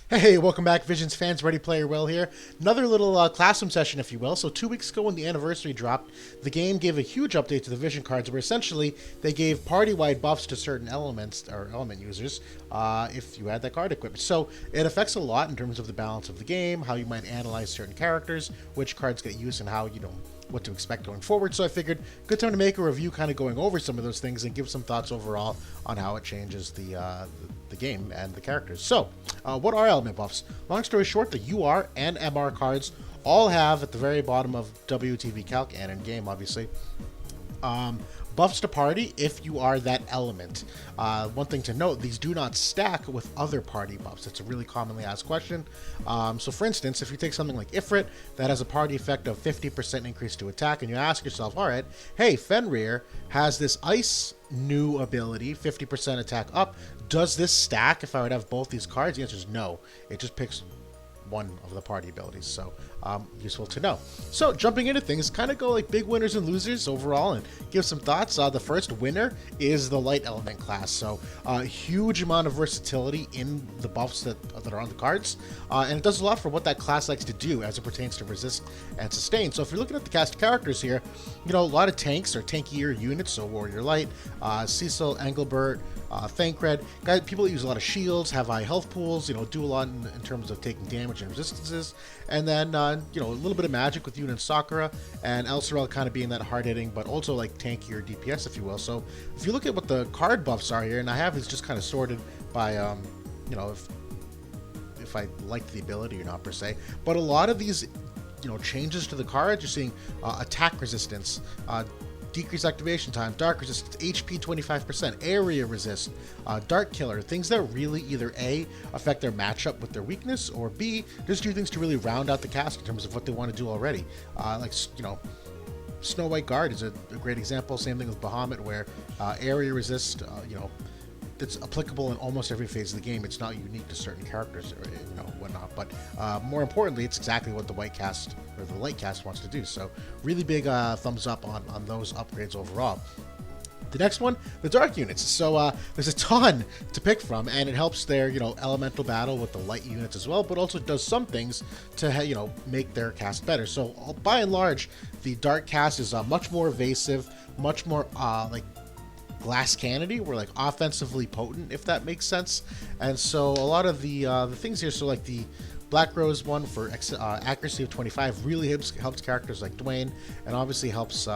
Hey, welcome back, Visions fans. Ready Player Will here. Another little classroom session, if you will. So 2 weeks ago when the anniversary dropped, the game gave a huge update to the Vision cards where essentially they gave party-wide buffs to certain elements or element users if you had that card equipment. So it affects a lot in terms of the balance of the game, how you might analyze certain characters, which cards get used, and how, what to expect going forward. So I figured good time to make a review kind of going over some of those things and give some thoughts overall on how it changes the game and the characters. So what are element buffs? Long story short, the UR and MR cards all have at the very bottom of WOTV Calc and in game, obviously, buffs to party if you are that element. One thing to note, these do not stack with other party buffs. It's a really commonly asked question. So for instance, if you take something like Ifrit that has a party effect of 50% increase to attack, and you ask yourself, all right, hey, Fenrir has this ice new ability, 50% attack up. Does this stack if I would have both these cards? The answer is no. It just picks one of the party abilities, so useful to know. So jumping into things, kind of go like big winners and losers overall and give some thoughts. The first winner is the light element class, so huge amount of versatility in the buffs that are on the cards, and it does a lot for what that class likes to do as it pertains to resist and sustain. So if you're looking at the cast characters here, a lot of tanks or tankier units, so Warrior Light, Cecil, Engelbert, Thancred, guys, people that use a lot of shields, have high health pools, do a lot in terms of taking damage and resistances, and then a little bit of magic with Yuna and Sakura, and Elsorel kind of being that hard-hitting, but also like tankier DPS, if you will. So if you look at what the card buffs are here, and I have these just kind of sorted by, if I liked the ability or not per se, but a lot of these, changes to the cards, you're seeing attack resistance, decreased activation time, dark resistance, HP 25%, area resist, dark killer, things that really either A, affect their matchup with their weakness, or B, just do things to really round out the cast in terms of what they want to do already. Snow White Guard is a great example. Same thing with Bahamut, where area resist, it's applicable in almost every phase of the game. It's not unique to certain characters or whatnot, but more importantly, it's exactly what the white cast or the light cast wants to do. So really big thumbs up on those upgrades overall. The next one, the dark units. So there's a ton to pick from, and it helps their elemental battle with the light units as well, but also does some things to make their cast better. So by and large, the dark cast is much more evasive, much more like glass cannony. We're like offensively potent, if that makes sense. And so a lot of the things here, so like the Black Rose one for accuracy of 25 really helps characters like Dwayne, and obviously helps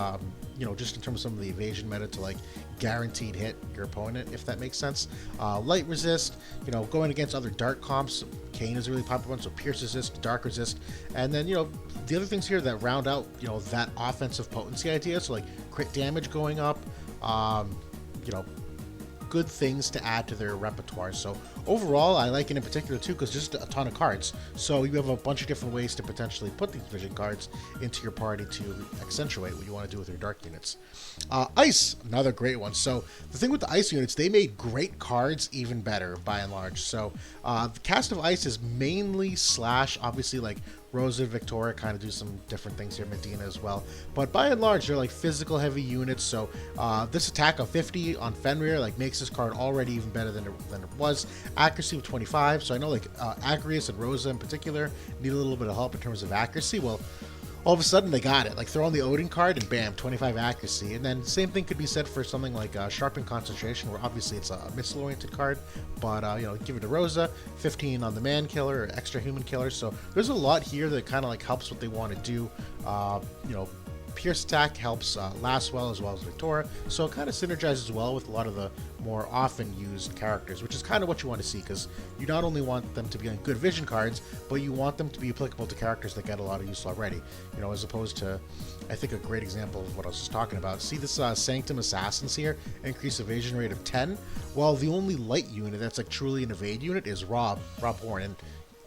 just in terms of some of the evasion meta to like guaranteed hit your opponent, if that makes sense. Light resist, going against other dark comps, Kane is a really popular one, so Pierce resist, dark resist, and then the other things here that round out that offensive potency idea, so like crit damage going up, good things to add to their repertoire. So overall, I like it in particular too because just a ton of cards. So you have a bunch of different ways to potentially put these vision cards into your party to accentuate what you want to do with your dark units. Ice, another great one. So the thing with the ice units, they made great cards even better by and large. So the cast of ice is mainly slash, obviously like Rosa and Victoria kind of do some different things here, Medina as well. But by and large, they're like physical heavy units. So this attack of 50 on Fenrir like makes this card already even better than it was. Accuracy of 25. So I know like Agrius and Rosa in particular need a little bit of help in terms of accuracy. Well, all of a sudden they got it. Like throw on the Odin card and bam, 25 accuracy. And then same thing could be said for something like Sharpen Concentration, where obviously it's a missile-oriented card, but give it to Rosa, 15 on the man killer or extra human killer. So there's a lot here that kind of like helps what they want to do. Pierce attack helps last well as Victoria, so it kind of synergizes well with a lot of the more often used characters, which is kind of what you want to see, because you not only want them to be on good vision cards, but you want them to be applicable to characters that get a lot of use already, as opposed to, I think a great example of what I was just talking about. See this Sanctum Assassins here, increase evasion rate of 10, while the only light unit that's like truly an evade unit is Rob Horn, and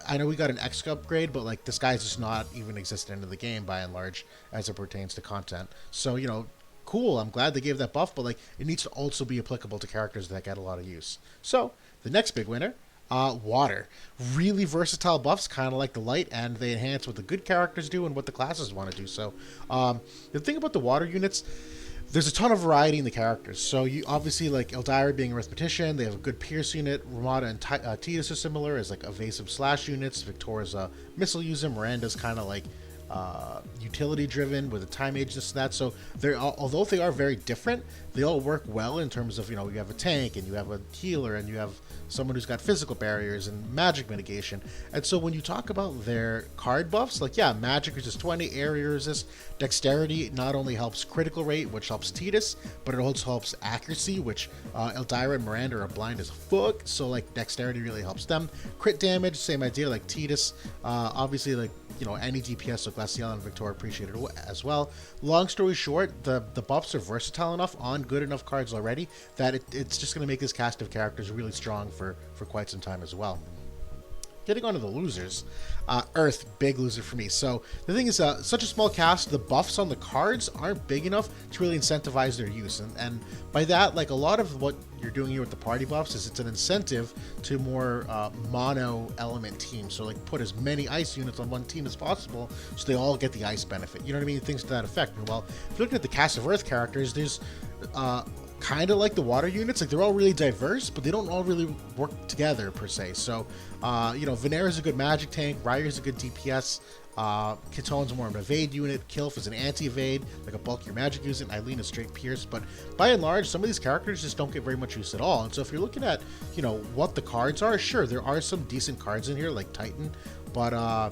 I know we got an X upgrade, but like this guy's just not even existent in the game by and large as it pertains to content. So, cool. I'm glad they gave that buff, but like it needs to also be applicable to characters that get a lot of use. So the next big winner, water. Really versatile buffs, kind of like the light, and they enhance what the good characters do and what the classes want to do. So the thing about the water units, There's a ton of variety in the characters. So you obviously like Eldyra being arithmetician, they have a good Pierce unit. Ramada and Tidus are similar as like evasive slash units. Victoria's a missile user. Miranda's kind of like utility driven with a time age, this and that. So they're although they are very different, they all work well in terms of, you know, you have a tank and you have a healer and you have someone who's got physical barriers and magic mitigation. And so when you talk about their card buffs, like, yeah, magic resist 20, area resist, dexterity not only helps critical rate, which helps Tidus, but it also helps accuracy, which Eldyra and Miranda are blind as fuck, so like dexterity really helps them. Crit damage, same idea, like Tidus, obviously, like, you know, any DPS, so Glacial and Victoria appreciate it as well. Long story short, the buffs are versatile enough on good enough cards already that it's just going to make this cast of characters really strong for quite some time as well. Getting on to the losers, Earth, big loser for me. So the thing is, such a small cast, the buffs on the cards aren't big enough to really incentivize their use. And by that, like, a lot of what you're doing here with the party buffs is it's an incentive to more mono element teams. So like put as many ice units on one team as possible so they all get the ice benefit. You know what I mean? Things to that effect. Well, if you're looking at the cast of Earth characters, there's kind of like the water units, like they're all really diverse, but they don't all really work together per se. So, you know, Venera's a good magic tank, Ryer's a good DPS, Kitone's more of an evade unit, Kilf is an anti-evade, like a bulkier magic unit, Eileen is straight pierce, but by and large, some of these characters just don't get very much use at all. And so if you're looking at, you know, what the cards are, sure, there are some decent cards in here, like Titan, but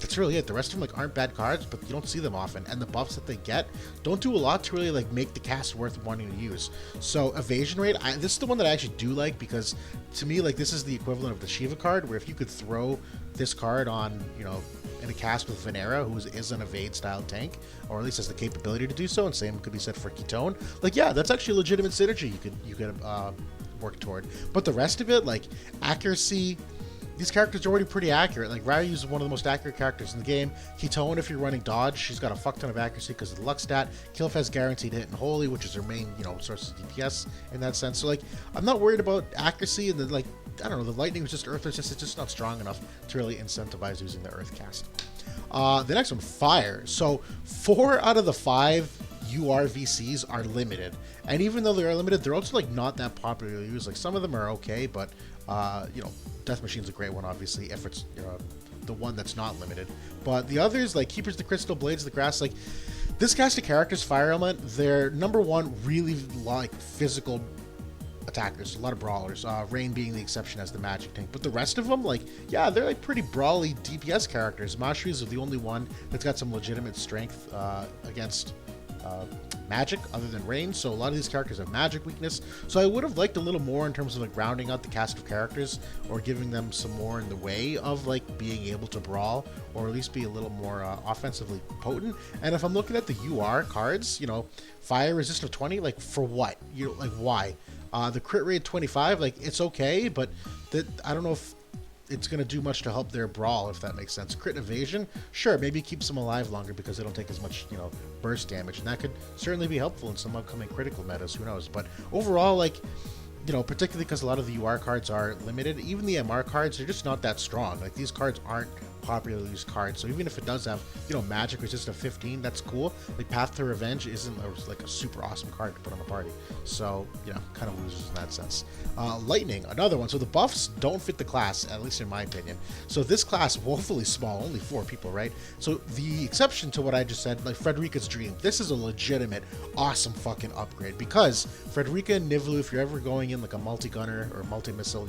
that's really it. The rest of them like aren't bad cards, but you don't see them often, and the buffs that they get don't do a lot to really like make the cast worth wanting to use. So evasion rate, this is the one that I actually do like, because to me, like, this is the equivalent of the Shiva card, where if you could throw this card on, you know, in a cast with Venera, who is an evade style tank, or at least has the capability to do so, and same could be said for Ketone, like, yeah, that's actually a legitimate synergy you could work toward. But the rest of it, like accuracy, these characters are already pretty accurate. Like, Ryu is one of the most accurate characters in the game. Ketone, if you're running dodge, she's got a fuck ton of accuracy because of the luck stat. Kilf has guaranteed hit and holy, which is her main, you know, source of DPS in that sense. So, like, I'm not worried about accuracy, and the, like, I don't know, the lightning was just earth, it's just not strong enough to really incentivize using the earth cast. The next one, fire. So 4 out of the 5 URVCs are limited, and even though they are limited, they're also like not that popularly used. Like, some of them are okay, but you know, Death Machine's a great one, obviously, if it's, you know, the one that's not limited. But the others, like Keepers of the Crystal, Blades of the Grass, like, this cast of characters, Fire Element, they're number one really like physical attackers, a lot of brawlers, Rain being the exception as the magic tank. But the rest of them, like, yeah, they're like pretty brawly DPS characters. Mashri's the only one that's got some legitimate strength against magic other than Rain, so a lot of these characters have magic weakness. So I would have liked a little more in terms of like rounding out the cast of characters, or giving them some more in the way of like being able to brawl, or at least be a little more offensively potent. And if I'm looking at the UR cards, you know, fire resist of 20, like, for what? You know, like, why? The crit rate 25, like, it's okay, but that, I don't know if it's going to do much to help their brawl, if that makes sense. Crit evasion, sure, maybe keeps them alive longer because they don't take as much, you know, burst damage, and that could certainly be helpful in some upcoming critical metas, who knows. But overall, like, you know, particularly because a lot of the UR cards are limited, even the MR cards, they're just not that strong. Like, these cards aren't popularly used cards, so even if it does have, you know, magic resist of 15, that's cool. Like, Path to Revenge isn't like a super awesome card to put on a party, so, you know, kind of losers in that sense. Lightning, another one. So the buffs don't fit the class, at least in my opinion. So this class, woefully small, only 4 people, right? So the exception to what I just said, like Frederica's Dream, this is a legitimate awesome fucking upgrade, because Frederica and Nivlu, if you're ever going in like a multi-gunner or multi-missile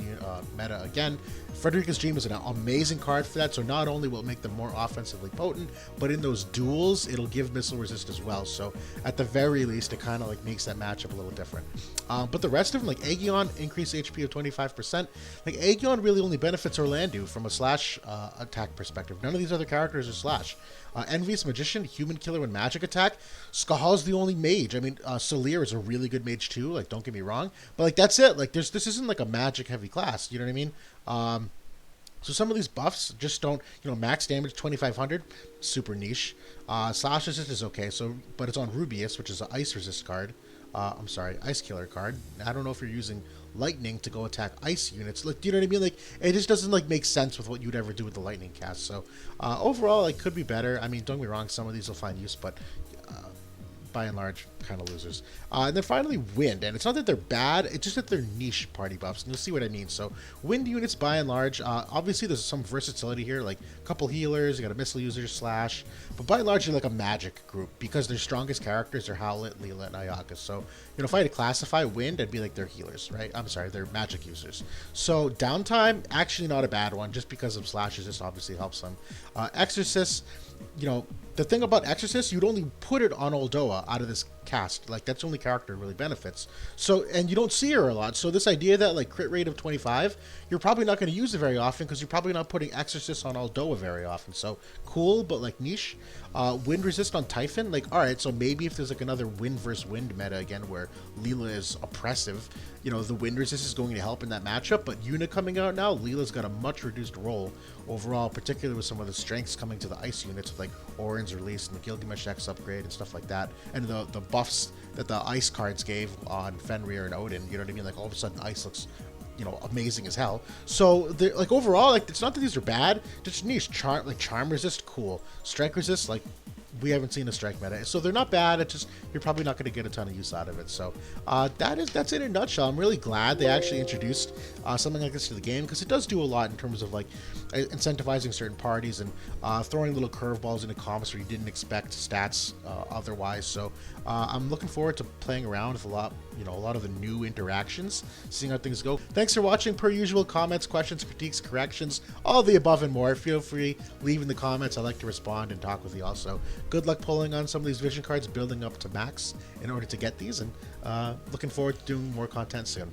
meta again, Frederica's Dream is an amazing card for that. So not only will it make them more offensively potent, but in those duels, it'll give missile resist as well. So at the very least, it kind of like makes that matchup a little different. But the rest of them, like Aegon, increased HP of 25%. Like, Aegon really only benefits Orlando from a slash attack perspective. None of these other characters are slash. Envious Magician, human killer and magic attack. Skahal's the only mage. I mean, Solir is a really good mage too, like, don't get me wrong, but like, that's it. Like, this isn't like a magic heavy class, you know what I mean? So some of these buffs just don't, you know, max damage 2500, super niche. Slash resist is okay, so, but it's on Rubius, which is an ice resist card. I'm sorry, ice killer card. I don't know if you're using lightning to go attack ice units. Like, do you know what I mean? Like, it just doesn't like make sense with what you'd ever do with the lightning cast. So overall, it could be better. I mean, don't get me wrong, some of these will find use, but by and large, kind of losers. And then finally, wind. And it's not that they're bad, it's just that they're niche party buffs. And you'll see what I mean. So, wind units, by and large, obviously there's some versatility here, like a couple healers, you got a missile user, slash. But by and large, you're like a magic group because their strongest characters are Howlet, Leela, and Ayaka. So, if I had to classify wind, I'd be like they're healers, right? I'm sorry, they're magic users. So, downtime, actually not a bad one, just because of slashes, this obviously helps them. Exorcist, the thing about Exorcist, you'd only put it on Oldoa out of this cast. Like, that's the only character that really benefits. So, and you don't see her a lot. So this idea that, like, crit rate of 25, you're probably not going to use it very often because you're probably not putting Exorcist on Oldoa very often. So, cool, but, like, niche. Wind resist on Typhon, like, alright, so maybe if there's, like, another wind versus wind meta again where Leela is oppressive, the wind resist is going to help in that matchup. But Yuna coming out now, Leela's got a much reduced role overall, particularly with some of the strengths coming to the ice units, like Orin's release and the Gilgamesh X upgrade and stuff like that. And the buffs that the ice cards gave on Fenrir and Odin, you know what I mean? Like, all of a sudden, ice looks, amazing as hell. So, like, overall, like, it's not that these are bad, just niche. Charm resist, cool. Strike resist, like, we haven't seen a strike meta, so they're not bad. It's just you're probably not going to get a ton of use out of it. So that's it in a nutshell. I'm really glad they actually introduced something like this to the game because it does do a lot in terms of like incentivizing certain parties and throwing little curveballs into comps where you didn't expect stats otherwise. So I'm looking forward to playing around with a lot of the new interactions, seeing how things go. Thanks for watching. Per usual, comments, questions, critiques, corrections, all the above and more. Feel free, leave in the comments. I like to respond and talk with you also. Good luck pulling on some of these vision cards, building up to max in order to get these, and looking forward to doing more content soon.